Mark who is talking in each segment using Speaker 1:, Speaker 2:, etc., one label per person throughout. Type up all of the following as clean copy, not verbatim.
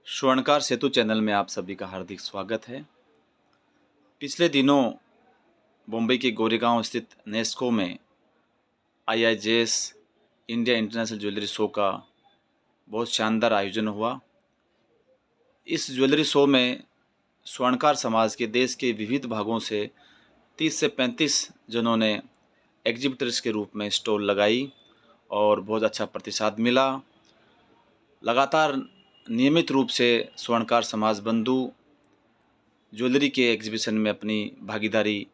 Speaker 1: स्वर्णकार सेतु channel में आप सभी का हार्दिक स्वागत है। पिछले दिनों मुंबई के गोरेगांव स्थित नेस्को में IIJS India international jewellery show का बहुत शानदार आयोजन हुआ। इस ज्वेलरी शो में स्वर्णकार समाज के देश के विविध भागों से 30 से 35 जनों ने एग्जिबिटर्स के रूप में स्टॉल लगाई और बहुत अच्छा प्रतिसाद मिला। लगातार नियमित रूप से स्वर्णकार समाज बंधु ज्वेलरी के एग्जीबिशन में अपनी भागीदारी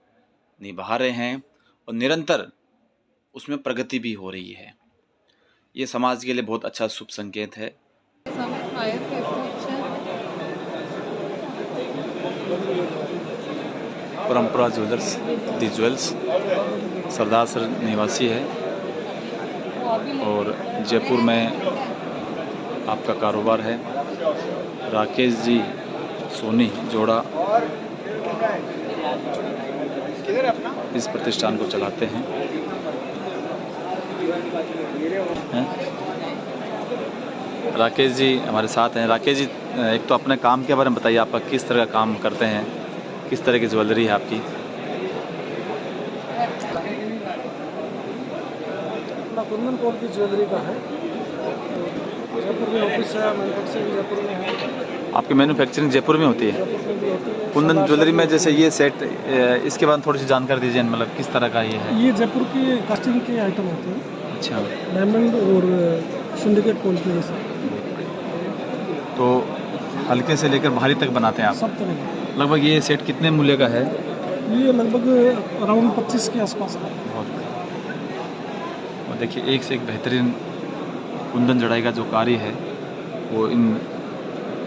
Speaker 1: निभा रहे हैं और निरंतर उसमें प्रगति भी हो रही है। ये समाज के लिए बहुत अच्छा शुभ संकेत है। परंपरा ज्वेलर्स दी ज्वेल्स सरदार सर निवासी है और जयपुर में आपका कारोबार है। राकेश जी सोनी जोड़ा इस प्रतिष्ठान को चलाते हैं। राकेश जी हमारे साथ हैं। राकेश जी, एक तो अपने काम के बारे में बताइए, आपका किस तरह का काम करते हैं, किस तरह की ज्वेलरी है आपकी?
Speaker 2: कुंदन पोल की ज्वेलरी का है। जयपुर में ऑफिस है, मैन्युफैक्चरिंग जयपुर में है।
Speaker 1: आपकी मैन्युफैक्चरिंग जयपुर में होती है?
Speaker 2: जयपुर में भी होती है।
Speaker 1: कुंदन ज्वेलरी में जैसे ये सेट, इसके बाद थोड़ी सी जानकारी दीजिए, मतलब किस तरह का ये है?
Speaker 2: ये जयपुर की कास्टिंग के आइटम होते हैं।
Speaker 1: अच्छा,
Speaker 2: डायमंड और सिंडिकेट पोल के जैसे।
Speaker 1: तो हल्के से लेकर भारी तक बनाते हैं आप?
Speaker 2: सब तरह के।
Speaker 1: लगभग ये सेट कितने मूल्य का है?
Speaker 2: ये लगभग अराउंड 25 के आसपास है।
Speaker 1: बहुत। और देखिए एक से एक बेहतरीन कुंदन जड़ाई का जो कार्य है वो इन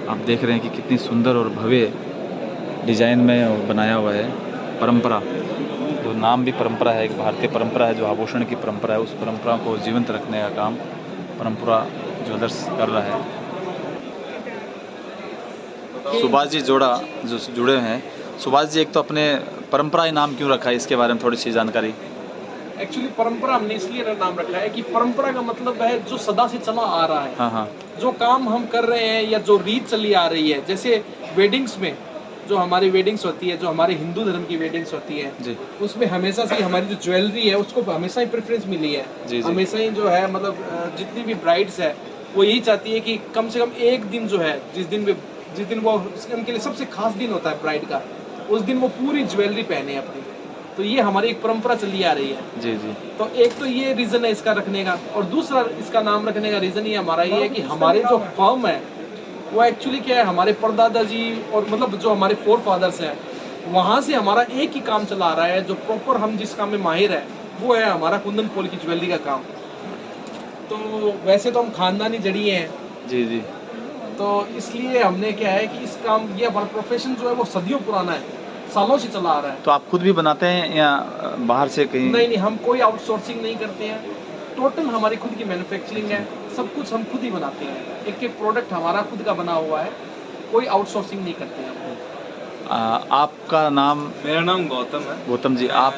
Speaker 1: आप देख रहे हैं कि कितनी सुंदर और भव्य डिजाइन में बनाया हुआ है। परंपरा, जो नाम भी परंपरा है, एक भारतीय परंपरा है, जो आभूषण की परंपरा है, उस परंपरा को जीवंत रखने का काम परंपरा ज्वेलर्स कर रहा है। सुभाष जी जोड़ा जो जुड़े हैं। सुभाष जी, एक तो अपने परंपरा ही नाम क्यों रखा है, इसके बारे में थोड़ी सी जानकारी?
Speaker 3: एक्चुअली परंपरा हमने इसलिए नाम रखा है कि परंपरा का मतलब है जो सदा से चला आ रहा है।
Speaker 1: हाँ,
Speaker 3: जो काम हम कर रहे हैं या जो रीत चली आ रही है, जैसे वेडिंग्स में जो हमारी वेडिंग्स होती है, जो हमारे हिंदू धर्म की वेडिंग्स होती है
Speaker 1: जी,
Speaker 3: उसमें हमेशा से हमारी जो ज्वेलरी है उसको हमेशा ही प्रेफरेंस मिली है।
Speaker 1: जी।
Speaker 3: हमेशा ही जो है मतलब जितनी भी ब्राइड्स है वो यही चाहती है कि कम से कम एक दिन जो है, जिस दिन वो उनके लिए सबसे खास दिन होता है ब्राइड का, उस दिन वो पूरी ज्वेलरी पहने अपनी। तो ये हमारी एक परंपरा चली आ रही है।
Speaker 1: जी जी।
Speaker 3: तो एक तो ये रीजन है इसका रखने का, और दूसरा इसका नाम रखने का रीजन ये हमारा ये है कि हमारे जो फर्म है वो एक्चुअली क्या है, हमारे परदादा जी और मतलब जो हमारे फोर फादर्स हैं वहाँ से हमारा एक ही काम चला आ रहा है। जो प्रॉपर हम जिस काम में माहिर है वो है हमारा कुंदन पोल की ज्वेलरी का काम। तो वैसे तो हम खानदानी जड़ी हैं
Speaker 1: जी जी।
Speaker 3: तो इसलिए हमने क्या है कि इस काम, ये हमारा प्रोफेशन जो है वो सदियों पुराना है, सालों से चला आ रहा है।
Speaker 1: तो आप खुद भी बनाते हैं या बाहर से कहीं?
Speaker 3: नहीं, हम कोई आउटसोर्सिंग नहीं करते हैं। टोटल हमारी खुद की मैन्युफैक्चरिंग है, सब कुछ हम खुद ही बनाते हैं। एक एक प्रोडक्ट हमारा खुद का बना हुआ है, कोई आउटसोर्सिंग नहीं करते हैं।
Speaker 1: आपका नाम?
Speaker 4: मेरा नाम गौतम है।
Speaker 1: गौतम जी, आप?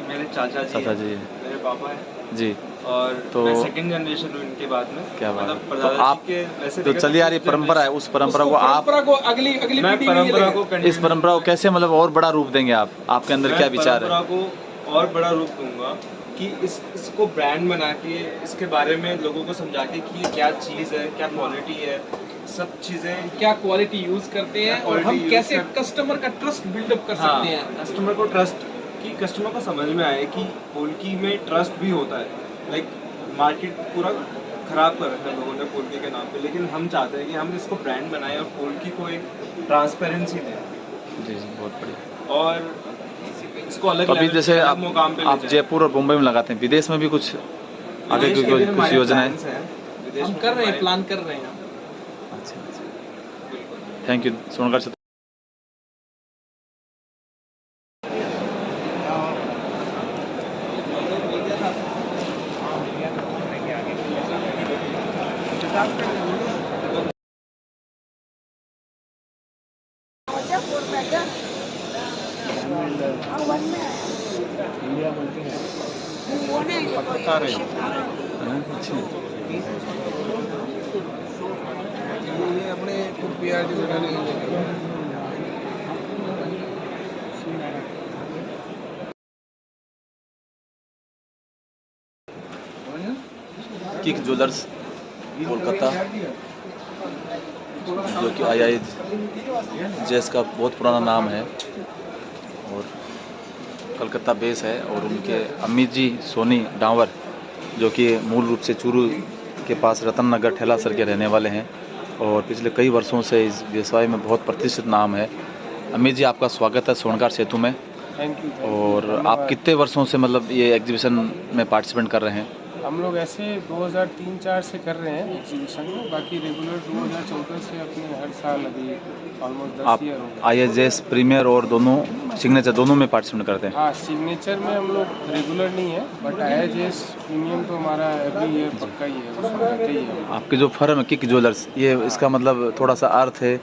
Speaker 4: मेरे चाचा जी
Speaker 1: हैं।
Speaker 4: मेरे पापा हैं
Speaker 1: जी।
Speaker 4: और
Speaker 1: तो
Speaker 4: मैं सेकंड जनरेशन हूँ इनके बाद में।
Speaker 1: क्या बात है।
Speaker 4: मतलब
Speaker 1: तो आप
Speaker 4: के वैसे
Speaker 1: तो चलिए यार, ये परंपरा है, उस परंपरा को आप,
Speaker 3: अगली
Speaker 4: मैं
Speaker 3: पीढ़ी
Speaker 4: परंपरा को
Speaker 1: इस परंपरा को कैसे मतलब और बड़ा रूप देंगे आप? आपके अंदर क्या विचार है?
Speaker 4: परंपरा को और बड़ा रूप दूंगा कि इसको ब्रांड बना के इसके बारे में लोगों को समझा के कि ये क्या चीज़ है, क्या क्वालिटी है, सब चीज़ें
Speaker 3: क्या क्वालिटी यूज करते हैं और हम कैसे कस्टमर का ट्रस्ट बिल्डअप कर सकते हैं।
Speaker 4: कस्टमर को ट्रस्ट, कि कस्टमर को समझ में आए कि पोल्की में ट्रस्ट भी होता है। लाइक मार्केट पूरा खराब कर रखा है लोगों ने पोल्की के नाम पे, लेकिन हम चाहते हैं कि हम इसको ब्रांड बनाएं और पोल्की को एक ट्रांसपेरेंसी दें।
Speaker 1: जी जी, बहुत बढ़िया।
Speaker 4: और इसको अलग
Speaker 1: अभी जैसे आप
Speaker 4: मुकाम पे
Speaker 1: आप जयपुर और मुंबई में लगाते हैं, विदेश में भी कुछ आगे की कुछ योजनाएं?
Speaker 3: हम कर रहे हैं, प्लान कर रहे हैं।
Speaker 1: अच्छा, थैंक यू स्वर्णकार से।
Speaker 4: पत्रकार है।
Speaker 1: अच्छा,
Speaker 2: ये अपने PRD बनाने के लिए।
Speaker 1: किक ज्वेलर्स कोलकाता, जो कि आई जेस का बहुत पुराना नाम है और कलकत्ता बेस है। और उनके अम्मी जी सोनी डांवर, जो कि मूल रूप से चूरू के पास रतन नगर ठेलासर के रहने वाले हैं और पिछले कई वर्षों से इस व्यवसाय में बहुत प्रतिष्ठित नाम है। अम्मी जी, आपका स्वागत है स्वर्णकार सेतु में।
Speaker 2: Thank you.
Speaker 1: और आप कितने वर्षों से मतलब ये एग्जीबिशन में पार्टिसिपेट कर रहे हैं?
Speaker 2: हम लोग ऐसे 2003-04 से कर रहे हैं एग्जीबिशन में, बाकी रेगुलर 2014 से अपने हर साल अभी ऑलमोस्ट 10
Speaker 1: आप
Speaker 2: ईयर हो गए।
Speaker 1: IIJS प्रीमियर और दोनों सिग्नेचर दोनों में पार्टिसिपेट करते हैं?
Speaker 2: हाँ, सिग्नेचर में हम लोग रेगुलर नहीं है, बट IIJS प्रीमियम तो हमारा एवरी ईयर पक्का ही है, उसमें रहते ही है।
Speaker 1: आपके जो फर्म है किक ज्वेलर्स, ये इसका मतलब थोड़ा सा अर्थ है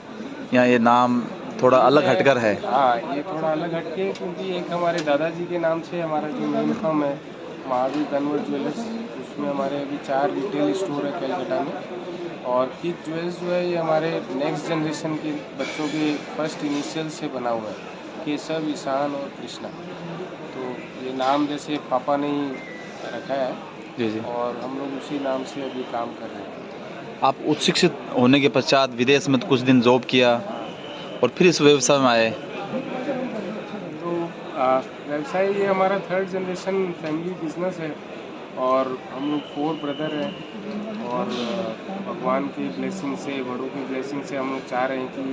Speaker 1: या ये नाम थोड़ा अलग हटकर है?
Speaker 2: हाँ, ये थोड़ा अलग हटके है क्योंकि एक हमारे दादाजी के नाम से हमारा जो मेन फर्म है महावीर कन्वर ज्वेलर्स, उसमें हमारे अभी 4 रिटेल स्टोर है कलकत्ता में। और किक ज्वेल्स जो है ये हमारे नेक्स्ट जनरेशन के बच्चों के फर्स्ट इनिशियल से बना हुआ है, केशव, ईशान और कृष्णा। तो ये नाम जैसे पापा ने ही रखा है
Speaker 1: जी जी।
Speaker 2: और हम लोग उसी नाम से अभी काम कर रहे हैं।
Speaker 1: आप उच्च शिक्षित होने के पश्चात विदेश में कुछ दिन जॉब किया और फिर इस व्यवसाय में आए।
Speaker 2: तो व्यवसाय ये हमारा 3rd जनरेशन फैमिली बिजनेस है और हम लोग 4 ब्रदर हैं और भगवान की ब्लेसिंग से, बड़ों की ब्लेसिंग से हम लोग चाह रहे हैं कि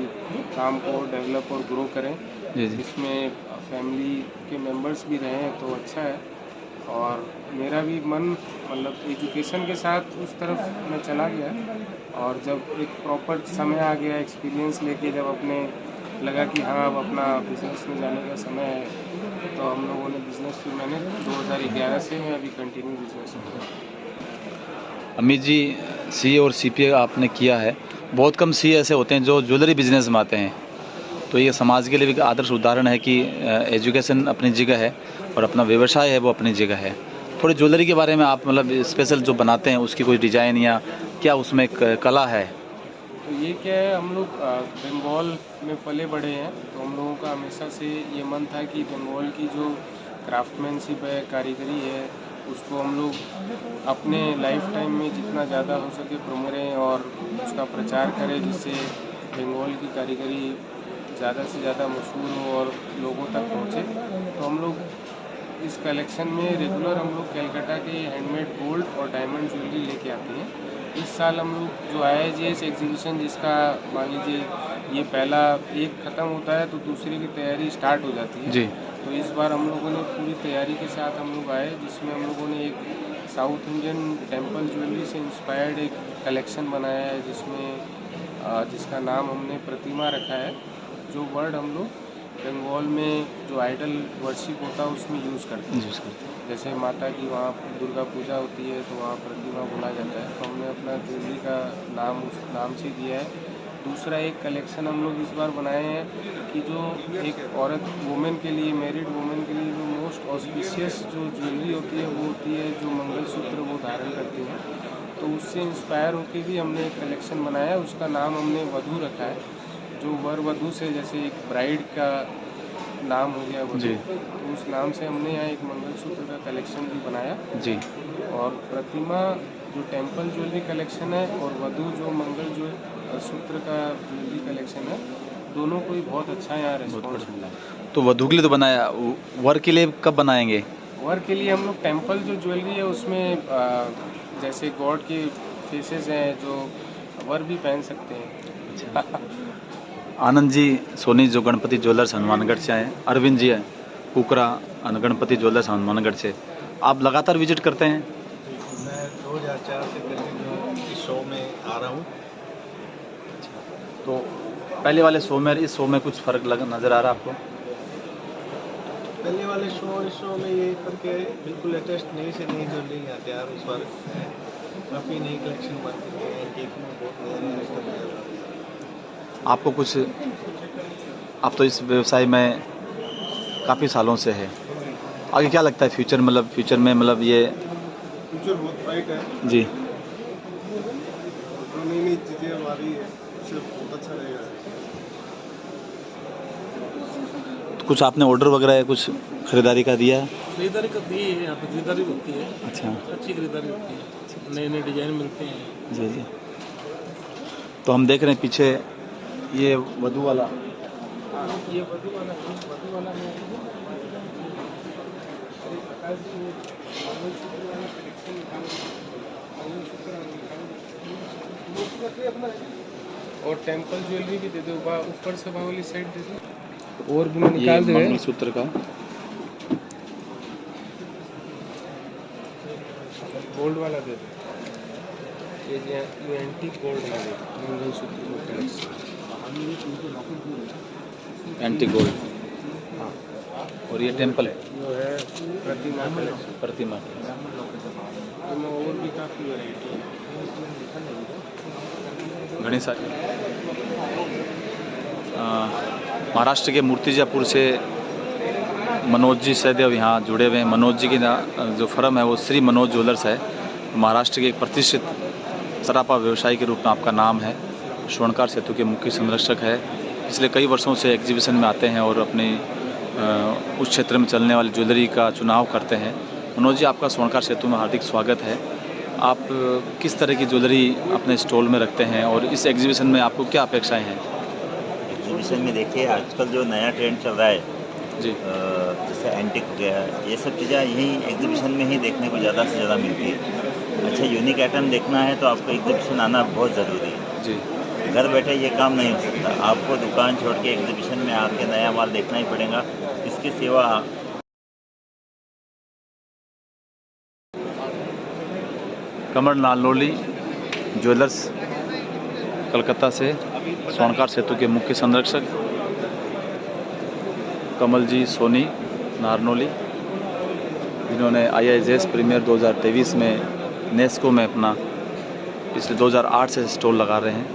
Speaker 2: काम को डेवलप और ग्रो करें।
Speaker 1: जी जी।
Speaker 2: इसमें फैमिली के मेंबर्स भी रहें तो अच्छा है। और मेरा भी मन मतलब एजुकेशन के साथ उस तरफ मैं चला गया और जब एक प्रॉपर समय आ गया एक्सपीरियंस लेके, जब अपने लगा कि हाँ अब अपना बिज़नेस में जाने का समय है, तो हम लोगों ने बिज़नेस फिर मैंने 2011 से मैं अभी कंटिन्यू बिज़नेस में हूँ।
Speaker 1: अमित जी, CA और CPA आपने किया है। बहुत कम CA ऐसे होते हैं जो ज्वेलरी बिजनेस में आते हैं, तो ये समाज के लिए भी एक आदर्श उदाहरण है कि एजुकेशन अपनी जगह है और अपना व्यवसाय है वो अपनी जगह है। थोड़ी ज्वेलरी के बारे में आप मतलब स्पेशल जो बनाते हैं उसकी कोई डिज़ाइन या क्या उसमें कला है?
Speaker 2: तो ये क्या है, हम लोग बंगाल में पले बड़े हैं, तो हम लोगों का हमेशा से ये मन था कि बंगाल की जो क्राफ्टमैनशिप है, कारीगरी है, उसको हम लोग अपने लाइफ टाइम में जितना ज़्यादा हो सके प्रमोट करें और उसका प्रचार करें, जिससे बंगाल की कारीगरी ज़्यादा से ज़्यादा मशहूर हो और लोगों तक पहुँचे। तो हम लोग इस कलेक्शन में रेगुलर हम लोग कलकत्ता के हैंडमेड गोल्ड और डायमंड ज्वेलरी लेके आते हैं। इस साल हम लोग जो IIJS एग्जीबिशन, जिसका मान लीजिए ये पहला एक ख़त्म होता है तो दूसरे की तैयारी स्टार्ट हो जाती है
Speaker 1: जी।
Speaker 2: तो इस बार हम लोगों ने पूरी तैयारी के साथ हम लोग आए, जिसमें हम लोगों ने एक साउथ इंडियन टेम्पल ज्वेलरी से इंस्पायर्ड एक कलेक्शन बनाया है, जिसका नाम हमने प्रतिमा रखा है। जो वर्ड हम लोग बंगाल में जो आइडल वर्शिप होता है उसमें यूज़ करते हैं। जैसे माता की वहाँ दुर्गा पूजा होती है तो वहाँ प्रतिमा बोला जाता है, तो हमने अपना ज्वेलरी का नाम उस नाम से दिया है। दूसरा एक कलेक्शन हम लोग इस बार बनाए हैं कि जो एक औरत वुमेन के लिए, मैरिड वुमेन के लिए जो मोस्ट ऑस्पिशियस जो ज्वेलरी होती है वो होती है जो मंगलसूत्र वो धारण करती हैं, तो उससे इंस्पायर होकर भी हमने एक कलेक्शन बनाया है। उसका नाम हमने वधू रखा है, जो वर वधू से जैसे एक ब्राइड का नाम हो गया वधू, तो उस नाम से हमने यहाँ एक मंगलसूत्र का कलेक्शन भी बनाया
Speaker 1: जी।
Speaker 2: और प्रतिमा जो टेम्पल ज्वेलरी कलेक्शन है और वधू जो मंगल सूत्र का ज्वेलरी कलेक्शन है, दोनों को ही बहुत अच्छा यहाँ रिस्पॉन्स मिला।
Speaker 1: तो वधू के लिए तो बनाया, वर के लिए कब बनाएंगे?
Speaker 2: वर के लिए हम लोग टेम्पल जो ज्वेलरी है उसमें जैसे गॉड के फेसेस हैं जो वर भी पहन सकते हैं।
Speaker 1: आनंद जी सोनी जो गणपति ज्वेलर्स हनुमानगढ़ से आए, अरविंद जी है कुकरा गणपति ज्वेलर्स हनुमानगढ़ से, आप लगातार विजिट करते हैं?
Speaker 5: मैं 2004 से कंटिन्यू इस शो में आ रहा हूँ।
Speaker 1: तो पहले वाले शो में इस शो में कुछ फ़र्क नज़र आ रहा है आपको?
Speaker 5: पहले वाले शो इस शो में ये फर्क है, बिल्कुल लेटेस्ट नई से नई ज्वेलरी आती है, उस पर काफ़ी नई कलेक्शन बनती है, केक में बहुत नया स्टफ।
Speaker 1: आपको कुछ, आप तो इस व्यवसाय में काफ़ी सालों से है, आगे क्या लगता है फ्यूचर में मतलब ये
Speaker 5: फ्यूचर बहुत ब्राइट है
Speaker 1: जी?
Speaker 5: जो नई नई चीज़ें हमारी से बहुत अच्छा रहेगा।
Speaker 1: तो कुछ आपने ऑर्डर वगैरह या कुछ खरीदारी का दिया?
Speaker 6: खरीदारी का दी है, यहाँ पे खरीदारी होती है,
Speaker 1: अच्छा
Speaker 6: अच्छी खरीदारी होती है, नए नए डिजाइन मिलते हैं।
Speaker 1: जी जी। तो हम देख रहे हैं पीछे ये वधू वाला,
Speaker 2: ये वधू वाला में और टेम्पल ज्वेलरी भी दे दो, ऊपर से वहाँ वाली साइड दे दो, और भी मैं
Speaker 1: ये
Speaker 2: निकाल दे
Speaker 1: मंगलसूत्र का
Speaker 2: गोल्ड वाला दे दो, ये एंटीक गोल्ड में दे दो, मंगलसूत्र कलेक्शन।
Speaker 1: एंटी गोल्ड,
Speaker 2: हाँ,
Speaker 1: और ये टेम्पल
Speaker 2: जो है प्रतिमा कलेक्शन,
Speaker 1: प्रतिमा।
Speaker 2: इनमें और भी काफ़ी वैरायटी है।
Speaker 1: घनी सारी महाराष्ट्र के मूर्तिजापुर से मनोज जी सहदेव यहाँ जुड़े हुए हैं। मनोज जी की जो फर्म है वो श्री मनोज ज्वेलर्स है। महाराष्ट्र के एक प्रतिष्ठित सराफा व्यवसायी के रूप में आपका नाम है। स्वर्णकार सेतु के मुख्य संरक्षक है। पिछले कई वर्षों से एग्जीबिशन में आते हैं और अपने उस क्षेत्र में चलने वाली ज्वेलरी का चुनाव करते हैं। मनोज जी, आपका स्वर्णकार सेतु में हार्दिक स्वागत है। आप किस तरह की ज्वेलरी अपने स्टॉल में रखते हैं और इस एग्जीबिशन में आपको क्या अपेक्षाएं हैं?
Speaker 7: एग्जीबिशन में देखिए, आजकल जो नया ट्रेंड चल रहा है
Speaker 1: जी,
Speaker 7: जैसे एंटिक हो गया, ये सब चीज़ें यहीं एग्जीबिशन में ही देखने को ज़्यादा से ज़्यादा मिलती है। अच्छा यूनिक आइटम देखना है तो आपको एग्जीबिशन आना बहुत ज़रूरी है
Speaker 1: जी।
Speaker 7: घर बैठे ये काम नहीं हो सकता। आपको दुकान छोड़ के एग्जीबिशन में आके नया माल देखना ही पड़ेगा। इसकी सेवा
Speaker 1: कमल नालोली ज्वेलर्स कलकत्ता से स्वर्णकार सेतु के मुख्य संरक्षक कमल जी सोनी नारनोली, जिन्होंने IIJS प्रीमियर 2023 में नेस्को में अपना पिछले 2008 से स्टॉल लगा रहे हैं।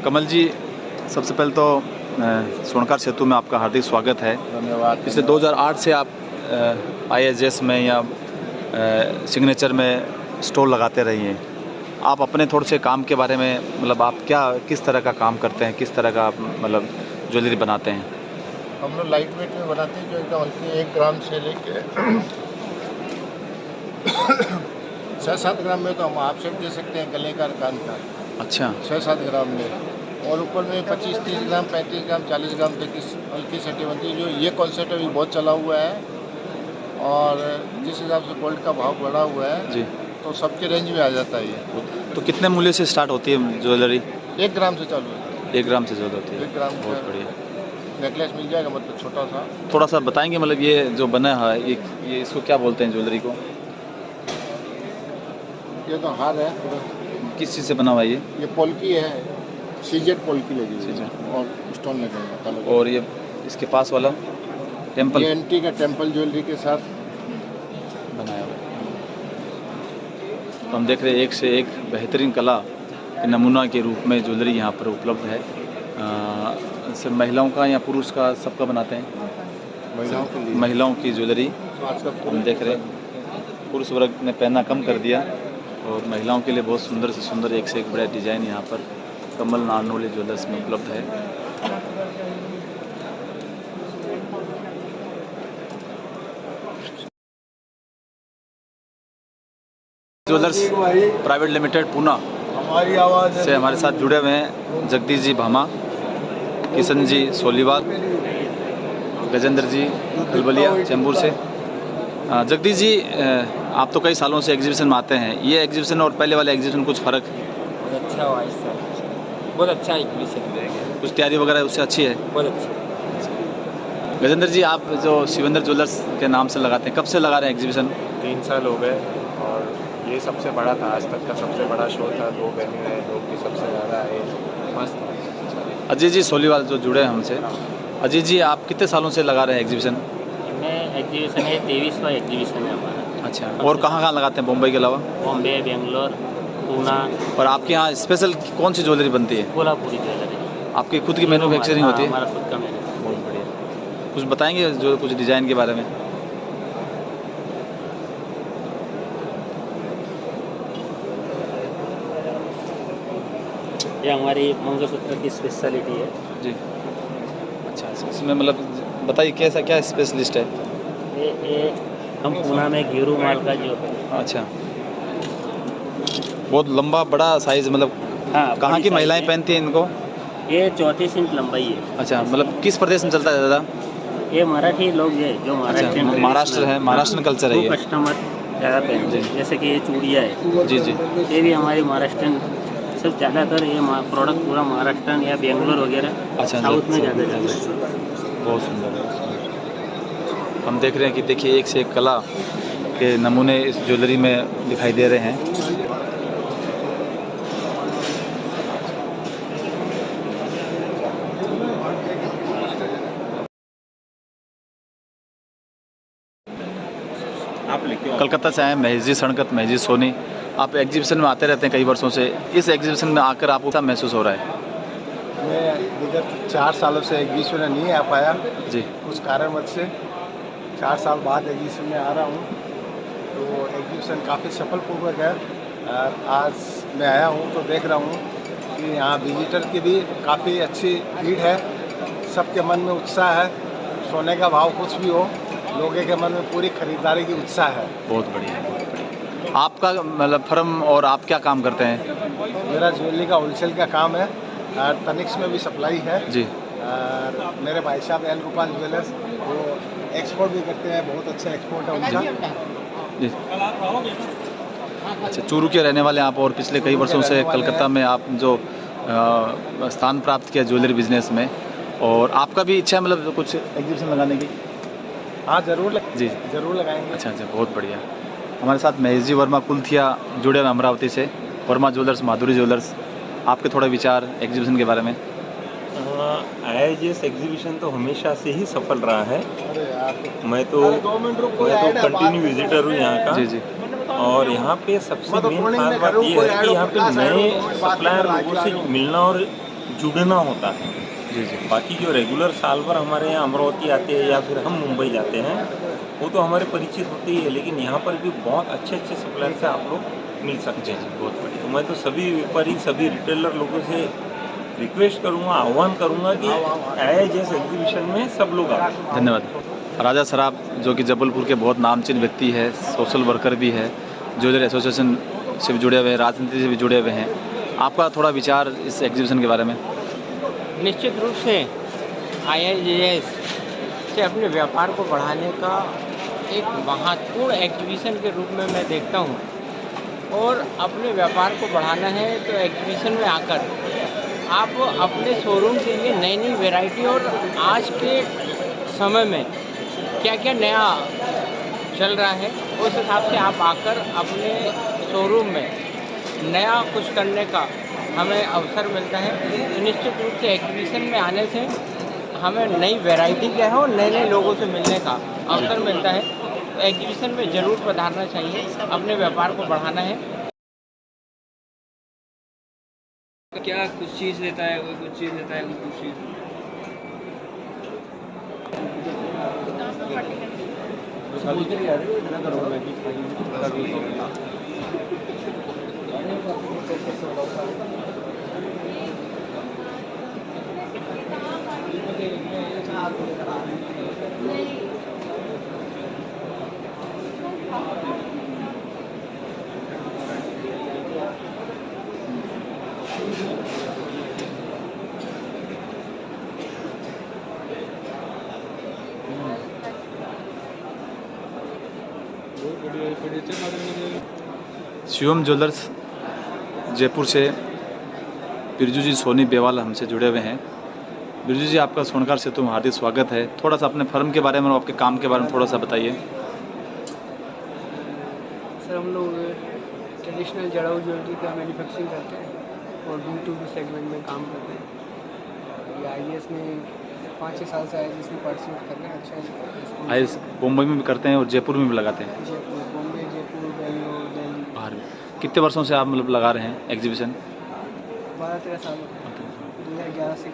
Speaker 1: कमल जी, सबसे पहले तो स्वर्णकार सेतु में आपका हार्दिक स्वागत है।
Speaker 2: धन्यवाद।
Speaker 1: पिछले 2008 से आप IIJS में या सिग्नेचर में स्टॉल लगाते रही हैं। आप अपने थोड़े से काम के बारे में, मतलब आप किस तरह का काम करते हैं, किस तरह का आप मतलब ज्वेलरी बनाते हैं?
Speaker 8: हम लोग लाइट वेट में बनाते हैं, जो एकदम हल्की 1 ग्राम से लेके 6-7 ग्राम में तो हम आप सेट दे सकते हैं गले का, कान का।
Speaker 1: अच्छा,
Speaker 8: 6-7 ग्राम में, और ऊपर में 25-30 ग्राम, 35 ग्राम, 40 ग्राम तक की हल्की सेटें बनती है। जो ये कॉन्सेप्ट अभी बहुत चला हुआ है, और जिस हिसाब से गोल्ड का भाव बढ़ा हुआ है
Speaker 1: जी।
Speaker 8: तो सबके रेंज में आ जाता है ये।
Speaker 1: तो कितने मूल्य से स्टार्ट होती है ज्वेलरी?
Speaker 8: 1 ग्राम से चालू है।
Speaker 1: 1 ग्राम से ज़्यादा होती है।
Speaker 8: 1 ग्राम
Speaker 1: बहुत
Speaker 8: का
Speaker 1: बढ़िया।
Speaker 8: नेकलेस मिल जाएगा, मतलब छोटा सा।
Speaker 1: थोड़ा सा बताएंगे, मतलब ये जो बना है ये इसको क्या बोलते हैं ज्वेलरी को?
Speaker 8: ये तो हार है पूरा।
Speaker 1: किस चीज़ से बना हुआ है ये?
Speaker 8: ये पोल्की है, सीजेड पोल्की लगी हुई है,
Speaker 1: सीजेड।
Speaker 8: और स्टोन लगेगा कलर।
Speaker 1: और ये इसके पास वाला टेम्पल
Speaker 8: ये एंटी का टेम्पल ज्वेलरी के साथ
Speaker 1: बनाया हुआ है। तो हम देख रहे हैं एक से एक बेहतरीन कला के नमूना के रूप में ज्वेलरी यहाँ पर उपलब्ध है। सिर्फ महिलाओं का या पुरुष का, सबका बनाते हैं?
Speaker 8: महिलाओं के लिए।
Speaker 1: महिलाओं की ज्वेलरी
Speaker 8: आज का
Speaker 1: हम देख रहे हैं। पुरुष वर्ग ने पहनना कम कर दिया और महिलाओं के लिए बहुत सुंदर से सुंदर एक से एक बड़ा डिज़ाइन यहाँ पर कमल नारनोली ज्वेलर्स में उपलब्ध है। ज्वेलर्स प्राइवेट लिमिटेड पूना
Speaker 8: हमारी आवाज़
Speaker 1: से हमारे साथ जुड़े हुए हैं जगदीश जी भामा, किशन जी सोलीवाल, गजेंद्र जी खलबलिया चैम्बूर से। जगदीश जी, आप तो कई सालों से एग्जीबिशन में आते हैं। ये एग्जीबिशन और पहले वाले एग्जीबिशन कुछ फ़र्क?
Speaker 9: बहुत अच्छा हुआ इस साल, बहुत अच्छा एग्जीबिशन,
Speaker 1: कुछ तैयारी वगैरह उससे अच्छी है?
Speaker 9: बहुत अच्छा।
Speaker 1: गजेंद्र जी, आप जो शिवेंद्र ज्वेलर्स के नाम से लगाते हैं, कब से लगा रहे हैं एग्जीबिशन?
Speaker 10: 3 साल हो गए, और ये सबसे बड़ा था, आज तक का सबसे बड़ा शो था। 2 वेन्यू है, लोग भी सबसे ज़्यादा आए, मस्त।
Speaker 1: अजीत जी सोलीवाल जो जुड़े हैं हमसे। अजीत जी, आप कितने सालों से लगा रहे हैं एग्जीबिशन?
Speaker 9: में एग्जीबिशन है, 23वां एग्जीबिशन है हमारा।
Speaker 1: अच्छा, और कहाँ लगाते हैं मुंबई के अलावा?
Speaker 9: बॉम्बे, बेंगलोर, पूना।
Speaker 1: और आपके यहाँ स्पेशल कौन सी ज्वेलरी बनती है?
Speaker 9: कोल्हापुरी ज्वेलरी।
Speaker 1: आपकी खुद की मैन्युफैक्चरिंग होती है?
Speaker 9: हमारा खुद का मैन्युफैक्चरिंग।
Speaker 1: बहुत बढ़िया। कुछ बताएंगे जो कुछ डिज़ाइन के बारे में?
Speaker 9: ये हमारी मंगलसूत्र की स्पेशलिटी है
Speaker 1: जी। अच्छा अच्छा, इसमें मतलब बताइए कैसा क्या स्पेशलिस्ट है?
Speaker 9: ये हम पूना में घेरू माल का जो है।
Speaker 1: अच्छा, बहुत लंबा बड़ा साइज, मतलब
Speaker 9: हाँ,
Speaker 1: कहाँ
Speaker 9: बड़ी
Speaker 1: की
Speaker 9: साइज
Speaker 1: महिलाएं
Speaker 9: है।
Speaker 1: पहनती हैं इनको?
Speaker 9: ये 34 इंच लंबाई है।
Speaker 1: अच्छा, मतलब किस प्रदेश में चलता है ज़्यादा?
Speaker 9: ये मराठी लोग है जो महाराष्ट्र
Speaker 1: महाराष्ट्र है, महाराष्ट्रन कल्चर है ये।
Speaker 9: कस्टमर ज़्यादा पहनते हैं, जैसे कि ये चूड़िया है
Speaker 1: जी जी।
Speaker 9: ये भी हमारी महाराष्ट्रन, सब ज़्यादातर ये प्रोडक्ट पूरा महाराष्ट्र या बेंगलोर वगैरह
Speaker 1: अच्छा,
Speaker 9: साउथ में
Speaker 1: अच्छा,
Speaker 9: ज़्यादा चलता है।
Speaker 1: बहुत सुंदर है। हम देख रहे हैं कि देखिए एक से एक कला के नमूने इस ज्वेलरी में दिखाई दे रहे हैं। कलकत्ता से आए महेश जी सणकत, महेश जी सोनी। आप एग्जीबिशन में आते रहते हैं कई वर्षों से, इस एग्जीबिशन में आकर आपको क्या महसूस हो रहा है?
Speaker 5: मैं विगत 4 सालों से एग्जीबिशन में नहीं आ पाया
Speaker 1: जी।
Speaker 5: कुछ कारणवश से। 4 साल बाद एग्जीबिशन में आ रहा हूँ, तो एग्जीबिशन काफ़ी सफलपूर्वक है। आज मैं आया हूँ तो देख रहा हूँ कि यहाँ विजिटर की भी काफ़ी अच्छी भीड़ है, सबके मन में उत्साह है। सोने का भाव कुछ भी हो, लोगों के मन में पूरी खरीदारी की उत्साह है।
Speaker 1: बहुत बढ़िया, बहुत बढ़िया। आपका मतलब फर्म और आप क्या काम करते हैं?
Speaker 5: मेरा ज्वेलरी का होलसेल का काम है और तनिक्स में भी सप्लाई है
Speaker 1: जी।
Speaker 5: और मेरे भाई साहब एल गोपाल ज्वेलर्स, वो एक्सपोर्ट भी करते हैं, बहुत अच्छा एक्सपोर्ट है उनका
Speaker 1: जी। अच्छा, चूरू के रहने वाले आप और पिछले कई वर्षों से कलकत्ता में आप जो स्थान प्राप्त किया ज्वेलरी बिजनेस में, और आपका भी इच्छा है मतलब कुछ एग्जीबिशन लगाने की?
Speaker 5: हाँ जरूर
Speaker 1: जी
Speaker 5: जरूर लगाएंगे।
Speaker 1: अच्छा अच्छा, बहुत बढ़िया। हमारे साथ महेश जी वर्मा कुलथिया जुड़े हुए अमरावती से, वर्मा ज्वेलर्स, माधुरी ज्वेलर्स। आपके थोड़े विचार एग्जीबिशन के बारे में?
Speaker 11: IIJS एग्जीबिशन तो हमेशा से ही सफल रहा है। मैं तो कंटिन्यू विजिटर हूँ यहाँ का।
Speaker 1: जी जी।
Speaker 11: और यहाँ पे सबसे मेन खास बात ये है कि यहाँ पे नए सप्लायर लोगों से मिलना और जुड़ना होता है।
Speaker 1: जी जी।
Speaker 11: बाकी जो रेगुलर साल भर हमारे यहाँ अमरावती आते हैं या फिर हम मुंबई जाते हैं, वो तो हमारे परिचित होते ही है, लेकिन यहाँ पर भी बहुत अच्छे अच्छे सप्लायर से आप लोग मिल सकते हैं।
Speaker 1: बहुत बढ़िया।
Speaker 11: तो मैं तो सभी व्यापारी, सभी रिटेलर लोगों से रिक्वेस्ट करूँगा, आह्वान करूँगा कि IIJS एग्जीबिशन में सब लोग आए।
Speaker 1: धन्यवाद। राजा सराफ जो कि जबलपुर के बहुत नामचीन व्यक्ति है, सोशल वर्कर भी है, ज्वेलरी एसोसिएशन से भी जुड़े हुए हैं, राजनीति से भी जुड़े हुए हैं। आपका थोड़ा विचार इस एग्जीबिशन के बारे में?
Speaker 12: निश्चित रूप से IIJS से अपने व्यापार को बढ़ाने का एक महत्वपूर्ण एग्जीबिशन के रूप में मैं देखता हूँ, और अपने व्यापार को बढ़ाना है तो एग्जीबिशन में आकर आप अपने शोरूम के लिए नई नई वैरायटी और आज के समय में क्या क्या नया चल रहा है उस हिसाब से आप आकर अपने शोरूम में नया कुछ करने का हमें अवसर मिलता है। तो निश्चित रूप से एग्जीबिशन में आने से हमें नई वैरायटी क्या है और नए नए लोगों से मिलने का अवसर मिलता है। तो एग्जीबिशन में ज़रूर पधारना चाहिए, अपने व्यापार को बढ़ाना है।
Speaker 2: क्या कुछ चीज़ लेता है, कोई कुछ चीज़ लेता है, कोई कुछ चीज़।
Speaker 1: शिवम ज्वेलर्स जयपुर से बिरजू जी सोनी बेवाल हमसे जुड़े हुए हैं। बिरजू जी, आपका सोनकार से तुम हार्दिक स्वागत है। थोड़ा सा अपने फर्म के बारे में और आपके काम के बारे में थोड़ा सा बताइए।
Speaker 12: सर, हम लोग ट्रेडिशनल जड़ाऊ ज्वेलरी का मैन्युफैक्चरिंग करते हैं और B2B सेगमेंट में काम करते हैं। ये IIJS में 5-6 साल से IIJS में पार्टिसिपेट कर रहे हैं। अच्छा
Speaker 1: IIJS मुंबई में भी करते हैं और जयपुर में भी लगाते हैं?
Speaker 12: जयपुर, बॉम्बे, जयपुर, बेंगलोर, दिल्ली।
Speaker 1: बाहर भी कितने वर्षों से आप मतलब लगा रहे हैं एग्जीबिशन?
Speaker 12: 12-13 साल 2011 से।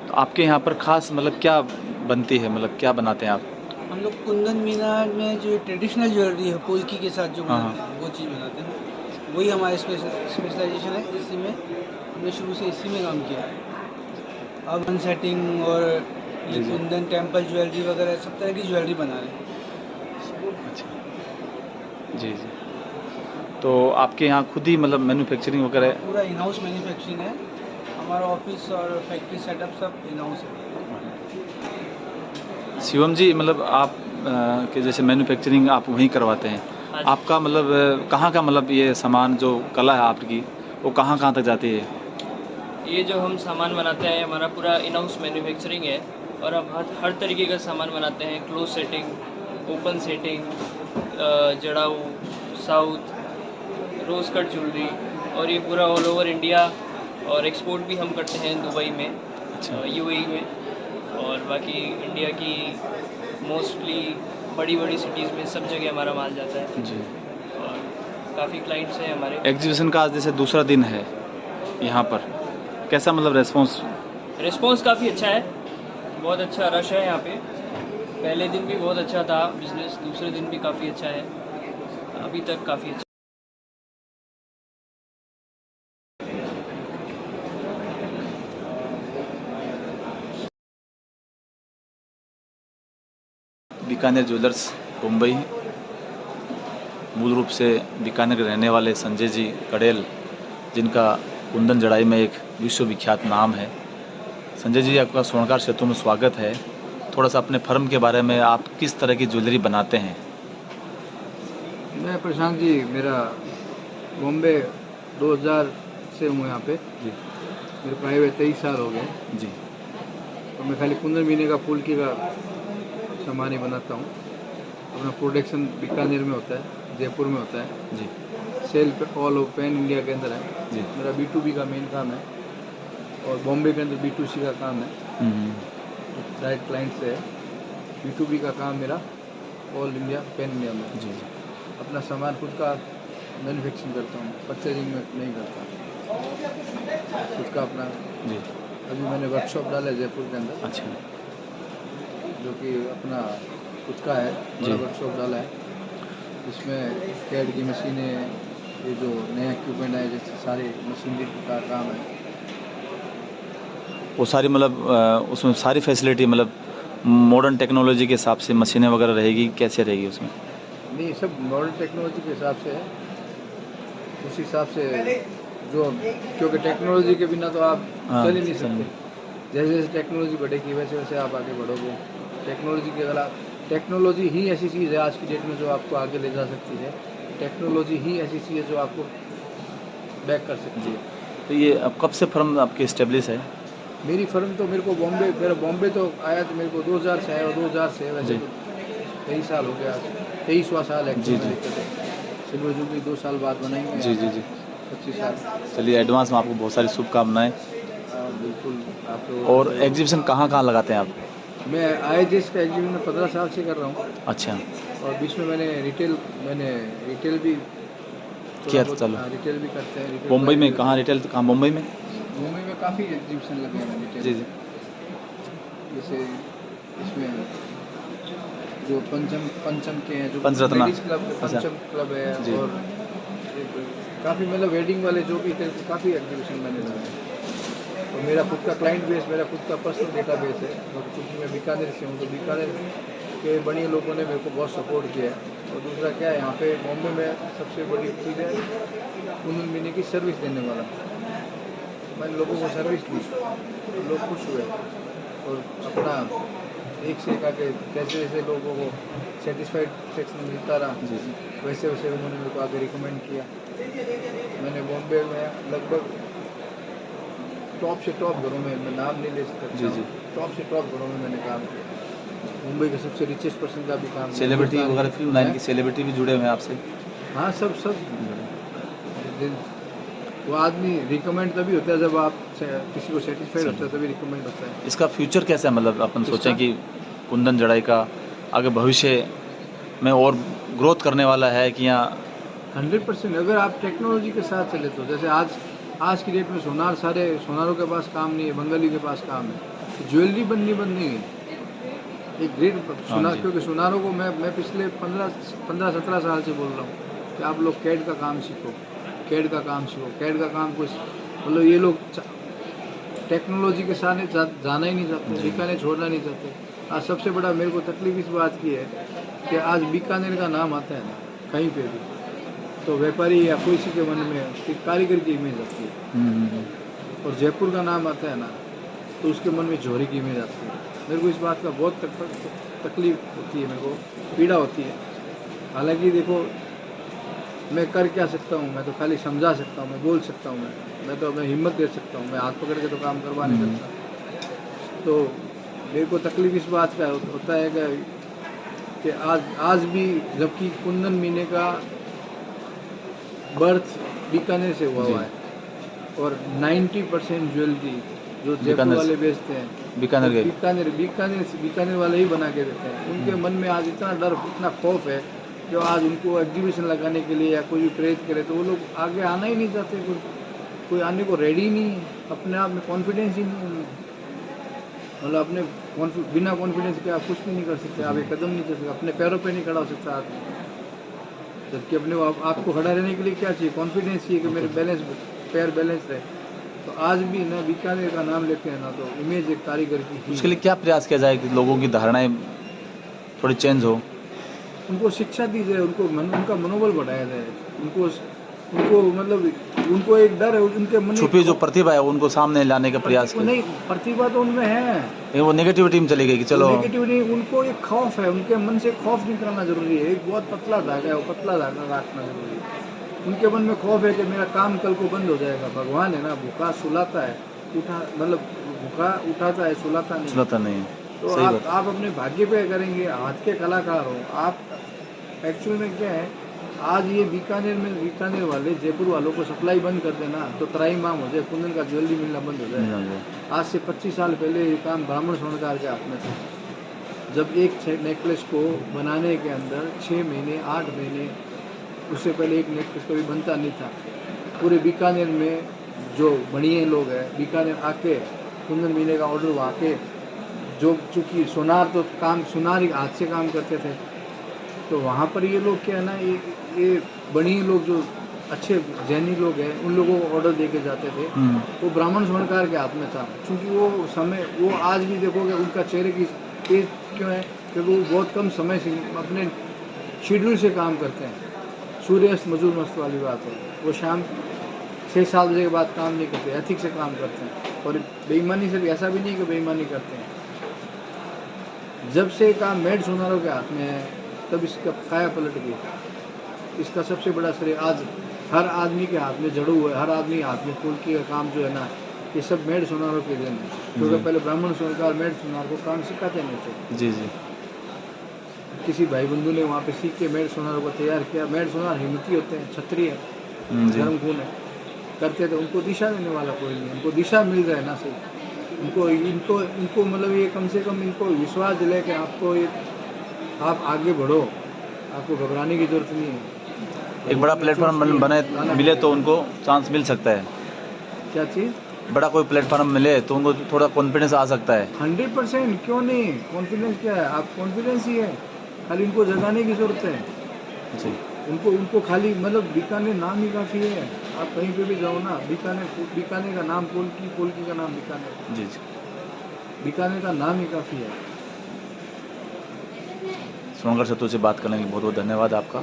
Speaker 1: तो आपके यहाँ पर खास मतलब क्या बनती है, मतलब क्या बनाते हैं आप?
Speaker 13: हम लोग कुंदन मीनार में जो ट्रेडिशनल ज्वेलरी है पोल्की के साथ जो
Speaker 1: हाँ,
Speaker 13: बनाते हैं वो चीज़ बनाते हैं। वही हमारा स्पेशलाइजेशन है। इसी में हमने शुरू से इसी में काम किया है। अब वन सेटिंग और ये कुंदन टेम्पल ज्वेलरी वगैरह सब तरह की ज्वेलरी बना रहे हैं।
Speaker 1: अच्छा जी जी। तो आपके यहाँ खुद ही मतलब मैन्युफैक्चरिंग वगैरह?
Speaker 13: पूरा इन हाउस मैन्युफैक्चरिंग है। हमारा ऑफिस और फैक्ट्री सेटअप सब इन हाउस है।
Speaker 1: शिवम जी, मतलब आप के जैसे मैन्युफैक्चरिंग आप वहीं करवाते हैं, आपका मतलब कहाँ का मतलब ये सामान जो कला है आपकी वो कहाँ कहाँ तक जाती है?
Speaker 14: ये जो हम सामान बनाते हैं हमारा पूरा इन हाउस मैन्युफैक्चरिंग है और हम हर तरीके का सामान बनाते हैं। क्लोज सेटिंग, ओपन सेटिंग, जड़ाऊ, साउथ, रोज़ कट ज्वेलरी, और ये पूरा ऑल ओवर इंडिया और एक्सपोर्ट भी हम करते हैं दुबई में, यूएई में, और बाकी इंडिया की मोस्टली बड़ी बड़ी सिटीज़ में सब जगह हमारा माल जाता है
Speaker 1: जी।
Speaker 14: और काफ़ी क्लाइंट्स हैं हमारे।
Speaker 1: एग्जीबिशन का आज जैसे दूसरा दिन है यहाँ पर, कैसा मतलब
Speaker 14: रिस्पॉन्स काफ़ी अच्छा है, बहुत अच्छा रश है यहाँ पे। पहले दिन भी बहुत अच्छा था बिजनेस, दूसरे दिन भी काफ़ी अच्छा है, अभी तक काफ़ी अच्छा।
Speaker 1: बीकानेर ज्वेलर्स मुंबई, मूल रूप से बीकानेर के रहने वाले संजय जी कड़ेल, जिनका कुंदन जड़ाई में एक विश्वविख्यात नाम है। संजय जी, आपका स्वर्णकार क्षेत्र में स्वागत है। थोड़ा सा अपने फर्म के बारे में, आप किस तरह की ज्वेलरी बनाते हैं?
Speaker 15: मैं प्रशांत जी, मेरा बॉम्बे 2000 से हूँ यहाँ पे जी। मेरे को आए हुए 23 साल हो गए
Speaker 1: जी।
Speaker 15: तो मैं खाली कुंदन बीने का फूल की का सामान ही बनाता हूँ। अपना प्रोडक्शन बीकानेर में होता है, जयपुर में होता है
Speaker 1: जी।
Speaker 15: सेल पे ऑल ओवर पैन इंडिया के अंदर है
Speaker 1: जी।
Speaker 15: मेरा B2B का मेन काम है और बॉम्बे के अंदर B2C का काम है। डायरेक्ट क्लाइंट से है। B2B का काम मेरा ऑल इंडिया पैन इंडिया में
Speaker 1: जी।
Speaker 15: अपना सामान खुद का मैन्युफैक्चरिंग करता हूँ, परचेजिंग में नहीं करता, खुद का अपना
Speaker 1: जी।
Speaker 15: अभी मैंने वर्कशॉप डाला है जयपुर के अंदर।
Speaker 1: अच्छा।
Speaker 15: जो कि अपना खुद का है, बड़ा वर्कशॉप डाला है। इसमें कैड की मशीनें, ये जो नया इक्विपमेंट है, जैसे सारे मशीनरी का काम है,
Speaker 1: वो सारी मतलब उसमें सारी फैसिलिटी मतलब मॉडर्न टेक्नोलॉजी के हिसाब से मशीनें वगैरह रहेगी, कैसे रहेगी उसमें?
Speaker 15: नहीं, सब मॉडर्न टेक्नोलॉजी के हिसाब से है, उस हिसाब से जो, क्योंकि टेक्नोलॉजी के बिना तो आप चल ही नहीं सकते। जैसे जैसे टेक्नोलॉजी बढ़ेगी वैसे वैसे आप आगे बढ़ोगे। टेक्नोलॉजी के अलावा टेक्नोलॉजी ही ऐसी चीज़ है आज की डेट में जो आपको आगे ले जा सकती है। टेक्नोलॉजी ही ऐसी चीज़ है जो आपको बैक कर सकती है।
Speaker 1: तो ये अब कब से फर्म आपकी इस्टेब्लिश है?
Speaker 15: मेरी फर्म तो मेरे को बॉम्बे तो आया तो मेरे को 2000 से आया और 2000 से वैसे तो 23 साल हो गया, 23वां साल है।
Speaker 1: जी जी।
Speaker 15: सिल्वर जुबली 2 साल बाद बनाएंगे।
Speaker 1: जी जी जी।
Speaker 15: 25 साल।
Speaker 1: चलिए, एडवांस में आपको बहुत सारी शुभकामनाएं।
Speaker 15: बिल्कुल। आप तो
Speaker 1: और एग्जीबिशन कहाँ कहाँ लगाते हैं आप?
Speaker 15: मैं IIJS का एग्जीबिशन 15 साल से कर रहा हूँ।
Speaker 1: अच्छा।
Speaker 15: और बीच में मैंने रिटेल भी
Speaker 1: किया था। चलो,
Speaker 15: रिटेल भी करते हैं।
Speaker 1: मुंबई में कहाँ रिटेल, कहाँ मुंबई में?
Speaker 15: मुंबई में काफ़ी एग्जीबिशन लगे हैं रिटेल।
Speaker 1: जी जी।
Speaker 15: जैसे इसमें जो पंचम के हैं, जो
Speaker 1: पंचरत्न
Speaker 15: क्लब, पंचम क्लब है, और काफ़ी मतलब वेडिंग वाले जो भी थे, काफ़ी एग्जीबिशन मैंने लगाए। और मेरा खुद का क्लाइंट बेस, मेरा खुद का पर्सनल डेटा बेस है। और क्योंकि मैं बीकानेर से हूँ तो बीकानेर के बड़े लोगों ने मेरे को बहुत सपोर्ट किया है। और दूसरा क्या है, यहाँ पे बॉम्बे में सबसे बड़ी चीज़ है कुंदन बीने की सर्विस देने वाला। मैंने लोगों को सर्विस दी, तो लोग खुश हुए और अपना एक से एक आके जैसे जैसे लोगों को सेटिस्फाइड सेक्शन मिलता रहा, वैसे वैसे उन्होंने मेरे को आगे रिकमेंड किया। मैंने बॉम्बे में लगभग टॉप से टॉप घरों में, मैं नाम नहीं ले सकता,
Speaker 1: जी जी,
Speaker 15: टॉप से टॉप घरों में मैंने काम किया। मुंबई के सबसे रिचेस्ट पर्सन का भी काम।
Speaker 1: सेलिब्रिटी वगैरह, फिल्म लाइन की सेलिब्रिटी भी जुड़े हुए हैं आपसे?
Speaker 15: हाँ, सब वो आदमी रिकमेंड तभी होता है जब आप किसी को सेटिस्फाइड होता है, तभी रिकमेंड होता है।
Speaker 1: इसका फ्यूचर कैसा है, मतलब अपन सोचें कि कुंदन जड़ाई का आगे भविष्य में और ग्रोथ करने वाला है कि यहाँ?
Speaker 15: 100%। अगर आप टेक्नोलॉजी के साथ चले तो, जैसे आज की डेट में सारे सोनारों के पास काम नहीं है, बंगाली के पास काम है, तो ज्वेलरी बननी बंद नहीं है। एक ग्रेट सोनार, क्योंकि सोनारों को मैं पिछले 15-17 साल से बोल रहा हूँ कि आप लोग कैड का काम सीखो, कैड का काम सीखो। कैड का काम कुछ मतलब ये लोग टेक्नोलॉजी के साथ जाना ही नहीं चाहते, बीकानेर छोड़ना नहीं चाहते। आज सबसे बड़ा मेरे को तकलीफ इस बात की है कि आज बीकानेर का नाम आता है ना कहीं पे भी, तो व्यापारी या कोई किसी के मन में एक कारीगर की इमेज आती है, और जयपुर का नाम आता है ना तो उसके मन में जौहरी की इमेज आती है। मेरे को इस बात का बहुत तकलीफ होती है, मेरे को पीड़ा होती है। हालांकि देखो मैं कर क्या सकता हूँ, मैं तो खाली समझा सकता हूँ, मैं बोल सकता हूँ, मैं हिम्मत दे सकता हूँ, मैं हाथ पकड़ के तो काम करवा नहीं सकता। तो मेरे को तकलीफ इस बात का होता है कि आज भी जबकि कुंदन मीने का बर्थ बीकानेर से हुआ है और 90% ज्वेलरी जो जयपुर वाले बेचते हैं बीकानेर वाले ही बना के देते हैं। उनके मन में आज इतना डर, इतना खौफ है जो आज उनको एग्जीबिशन लगाने के लिए या कोई भी प्रेरित करे तो वो लोग आगे आना ही नहीं चाहते, कोई आने को रेडी नहीं है, अपने आप में कॉन्फिडेंस ही नहीं है उनमें। मतलब अपने बिना कॉन्फिडेंस के आप कुछ भी नहीं कर सकते, आप एक कदम नहीं चल सकते, अपने पैरों पे नहीं खड़ा हो सकता आदमी। जबकि अपने आपको खड़ा रहने के लिए क्या चाहिए? कॉन्फिडेंस चाहिए कि मेरे पैर बैलेंस रहे। तो आज भी ना बीकानेर का नाम लेते हैं ना तो इमेज एक कारीगर की।
Speaker 1: उसके लिए क्या प्रयास किया जाए कि लोगों की धारणाएं थोड़ी चेंज हो?
Speaker 15: उनको शिक्षा दी जाए, उनका मनोबल बढ़ाया जाए, उनको मतलब उनको एक डर है उनके मन में,
Speaker 1: छुपी जो प्रतिभा है उनको सामने लाने का प्रयास किया।
Speaker 15: नहीं, प्रतिभा तो उनमें है,
Speaker 1: वो नेगेटिविटी में चली गई कि चलो
Speaker 15: नेगेटिविटी। उनको एक खौफ है, उनके मन से खौफ निकालना जरूरी है। एक बहुत पतला धागा है, वो पतला धागा रखना जरूरी है। उनके मन में खौफ है कि मेरा काम कल को बंद हो जाएगा। भगवान है ना, भूखा सुलाता है, भूखा उठाता है, सुलाता नहीं। तो आप अपने भाग्य पे करेंगे, हाथ के कलाकार हो आप। एक्चुअल में क्या है, आज ये बीकानेर वाले जयपुर वालों को सप्लाई बंद कर देना तो तराई माम हो जाए, कुंदन का ज्वेलरी मिलना बंद हो जाए। आज से 25 साल पहले ये काम ब्राह्मण स्वर्णकार के हाथ में था। जब एक नेकलेस को बनाने के अंदर 6 महीने 8 महीने, उससे पहले एक नेकलेस कभी बनता नहीं था। पूरे बीकानेर में जो बनिए लोग हैं, बीकानेर आके कुंदन मीने का ऑर्डर वहाँ के, जो चूँकि सोनार तो काम सोनार ही हाथ से काम करते थे, तो वहाँ पर ये लोग क्या है ना, ये बनिए लोग जो अच्छे जैनी लोग हैं उन लोगों को ऑर्डर दे के जाते थे। वो ब्राह्मण स्वर्णकार के हाथ में था, क्योंकि वो समय, वो आज भी देखोगे उनका चेहरे की तेज क्यों है, क्योंकि वो बहुत कम समय से अपने शेड्यूल से काम करते हैं। सूर्यास्त मजदूर मस्त वाली बात है, वो शाम 6-7 बजे के बाद काम नहीं करते, एथिक से काम करते हैं। और बेईमानी से भी ऐसा भी नहीं कि बेईमानी करते हैं। जब से काम मेड सोनारों के हाथ में है तब इसका काया पलट गई। इसका सबसे बड़ा श्रेय आज हर आदमी के हाथ में जड़ू हुआ है, हर आदमी के हाथ में फुल्की का काम जो है ना, ये सब मेड सोनारों के देन है। क्योंकि पहले ब्राह्मण सोनार मेड सोनार को काम सिखाते नहीं थे।
Speaker 1: जी।
Speaker 15: किसी भाई बंधु ने वहाँ पे सीख के मेड सोनारों को तैयार किया। मेड सोनार हिम्मती होते हैं, क्षत्रिय है, धर्म खून है, करते थे। उनको दिशा देने वाला कोई नहीं, उनको दिशा मिल जाए ना सही, इनको मतलब ये कम से कम इनको विश्वास दिलाए कि आपको ये आप आगे बढ़ो, आपको घबराने की जरूरत नहीं है।
Speaker 1: एक बड़ा प्लेटफॉर्म बने मिले तो उनको चांस मिल सकता है।
Speaker 15: क्या चीज़?
Speaker 1: बड़ा कोई प्लेटफॉर्म मिले तो उनको थोड़ा कॉन्फिडेंस आ सकता है।
Speaker 15: 100% क्यों नहीं? कॉन्फिडेंस क्या है? आप कॉन्फिडेंस ही है, खाली इनको जगाने की जरूरत है
Speaker 1: जी।
Speaker 15: उनको खाली मतलब बीकानेर नाम ही काफ़ी है। आप कहीं पे भी जाओ ना, बीकानेर का नाम पोल्की का नाम बीकानेर।
Speaker 1: जी।
Speaker 15: बीकानेर का नाम ही काफ़ी है।
Speaker 1: स्वर्णकार शत्रु से बात करने के लिए बहुत बहुत धन्यवाद आपका।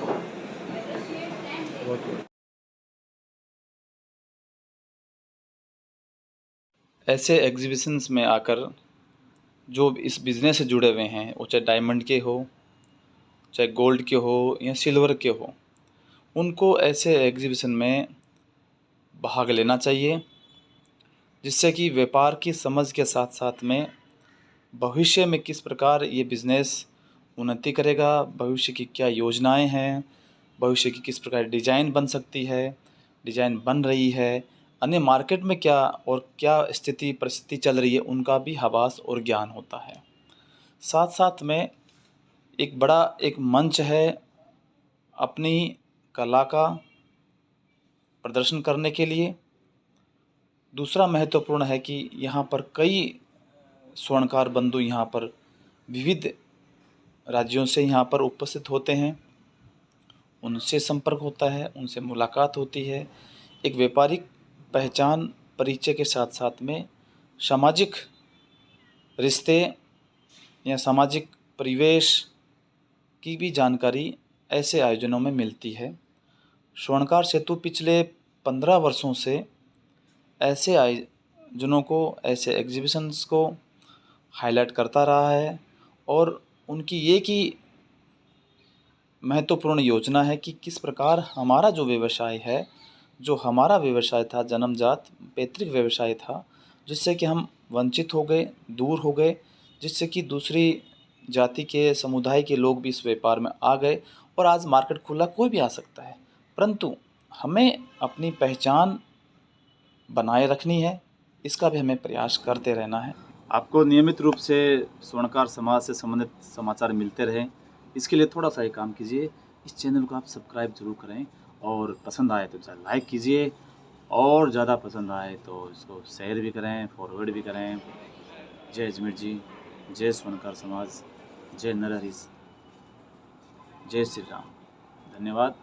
Speaker 1: ऐसे एग्जीबिशंस में आकर जो इस बिज़नेस से जुड़े हुए हैं, वो चाहे डायमंड के हो, चाहे गोल्ड के हो या सिल्वर के हो, उनको ऐसे एग्जीबिशन में भाग लेना चाहिए, जिससे कि व्यापार की समझ के साथ साथ में भविष्य में किस प्रकार ये बिज़नेस उन्नति करेगा, भविष्य की क्या योजनाएं हैं, भविष्य की किस प्रकार डिज़ाइन बन सकती है, डिज़ाइन बन रही है, अन्य मार्केट में क्या और क्या स्थिति परिस्थिति चल रही है, उनका भी हवास और ज्ञान होता है। साथ साथ में एक बड़ा एक मंच है अपनी कला का प्रदर्शन करने के लिए। दूसरा महत्वपूर्ण है कि यहाँ पर कई स्वर्णकार बंधु यहाँ पर विविध राज्यों से यहाँ पर उपस्थित होते हैं उनसे संपर्क होता है, उनसे मुलाकात होती है। एक व्यापारिक पहचान परिचय के साथ साथ में सामाजिक रिश्ते या सामाजिक परिवेश की भी जानकारी ऐसे आयोजनों में मिलती है। स्वर्णकार सेतु पिछले 15 वर्षों से ऐसे आयोजनों को, ऐसे एग्जीबिशंस को हाईलाइट करता रहा है और उनकी एक ही महत्वपूर्ण योजना है कि किस प्रकार हमारा जो व्यवसाय है, जो हमारा व्यवसाय था, जन्मजात पैतृक व्यवसाय था, जिससे कि हम वंचित हो गए, दूर हो गए, जिससे कि दूसरी जाति के समुदाय के लोग भी इस व्यापार में आ गए और आज मार्केट खुला, कोई भी आ सकता है। परंतु हमें अपनी पहचान बनाए रखनी है, इसका भी हमें प्रयास करते रहना है। आपको नियमित रूप से स्वर्णकार समाज से संबंधित समाचार मिलते रहें, इसके लिए थोड़ा सा ही काम कीजिए, इस चैनल को आप सब्सक्राइब जरूर करें और पसंद आए तो इसे लाइक कीजिए और ज़्यादा पसंद आए तो इसको शेयर भी करें, फॉरवर्ड भी करें। जय अजमेर जी, जय स्वर्णकार समाज, जय नरहरि, जय श्री राम। धन्यवाद।